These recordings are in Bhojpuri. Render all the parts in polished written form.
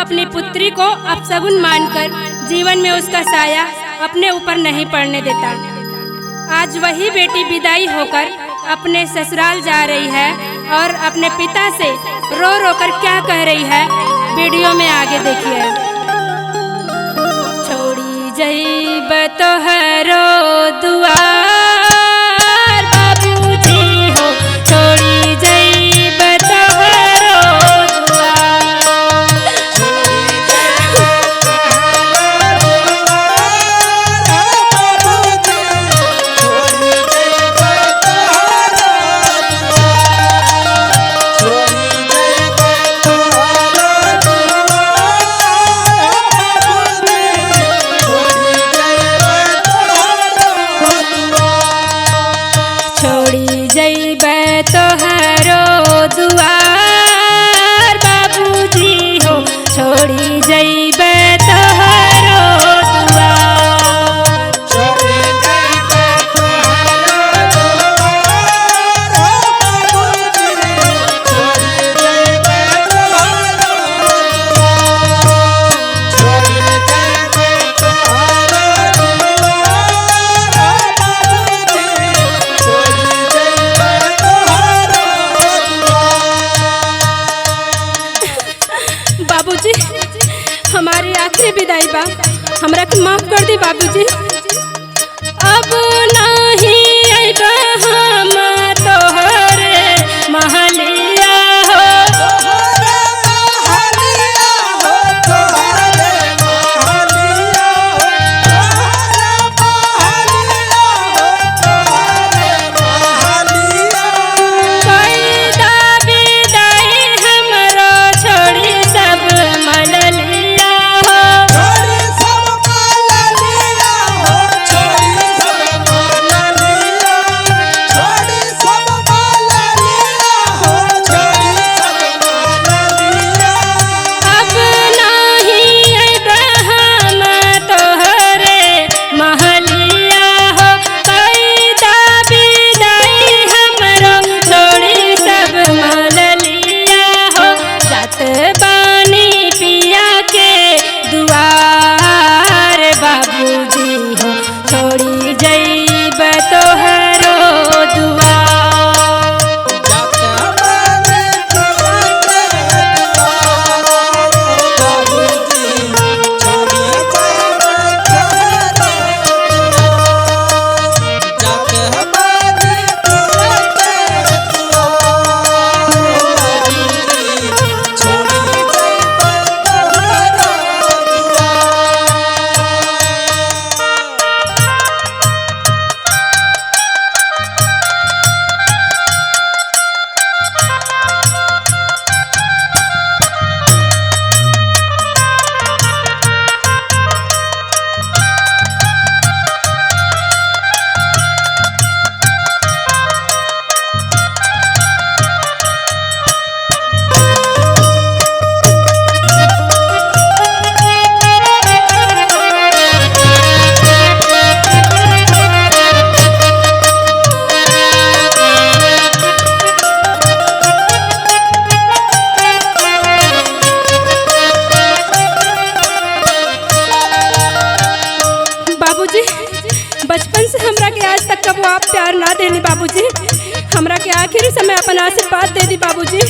अपनी पुत्री को अपशगुन मानकर जीवन में उसका साया अपने ऊपर नहीं पड़ने देता। आज वही बेटी विदाई होकर अपने ससुराल जा रही है और अपने पिता से रो रो कर क्या कह रही है, वीडियो में आगे देखिए। छोड़ी जइब तोहरो दुआर बाबूजी हो, छोड़ी जइब तोहरो दुआर बाबूजी हो, छोड़ी जइब तोहरो दुआर। बाबूजी हमारी आखिरी विदाई बा, हमरा के माफ कर दी बाबूजी। अब नहीं आइबा हम तोहरे महलिया हो, छोड़ी जइब तोहरो बचपन से हमरा के आज तक कबो आप प्यार ना देनी बाबूजी, हमरा के आखिरी समय अपन आशीर्वाद दे दी बाबूजी।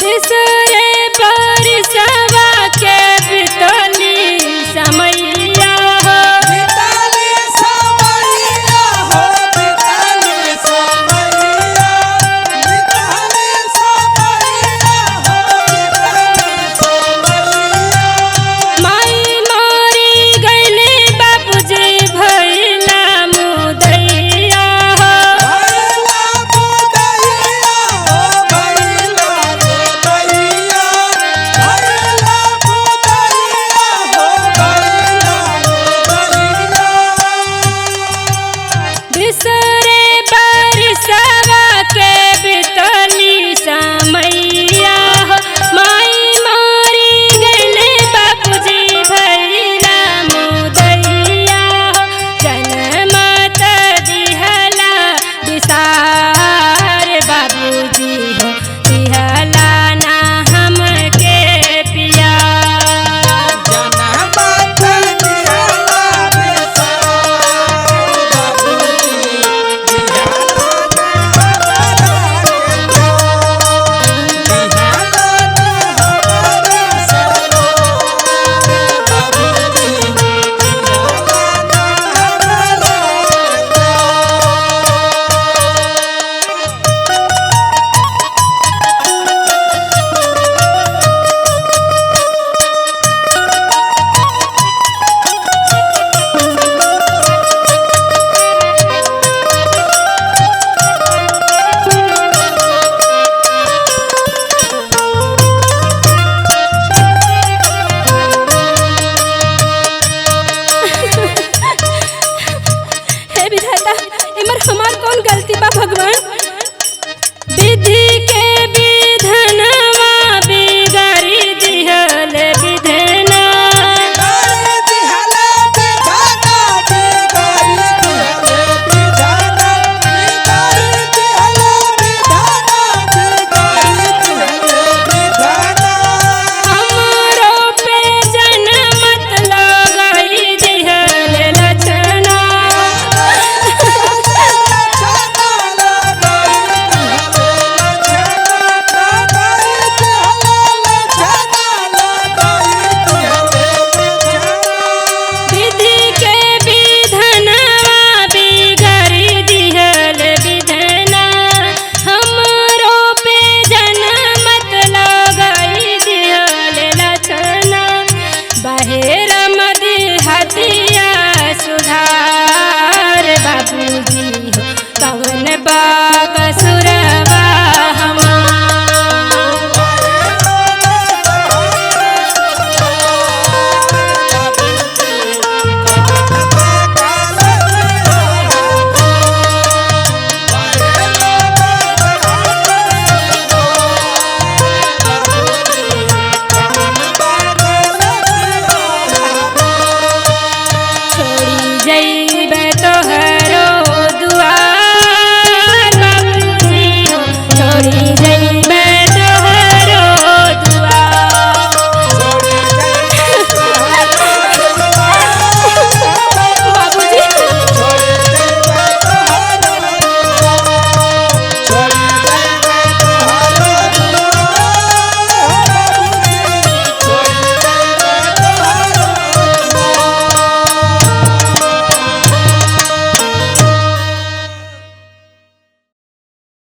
बिसरे परिसवा के बितली समैया हो, बहेर मदी हतिया सुधार बाबूजी हो कवन बाग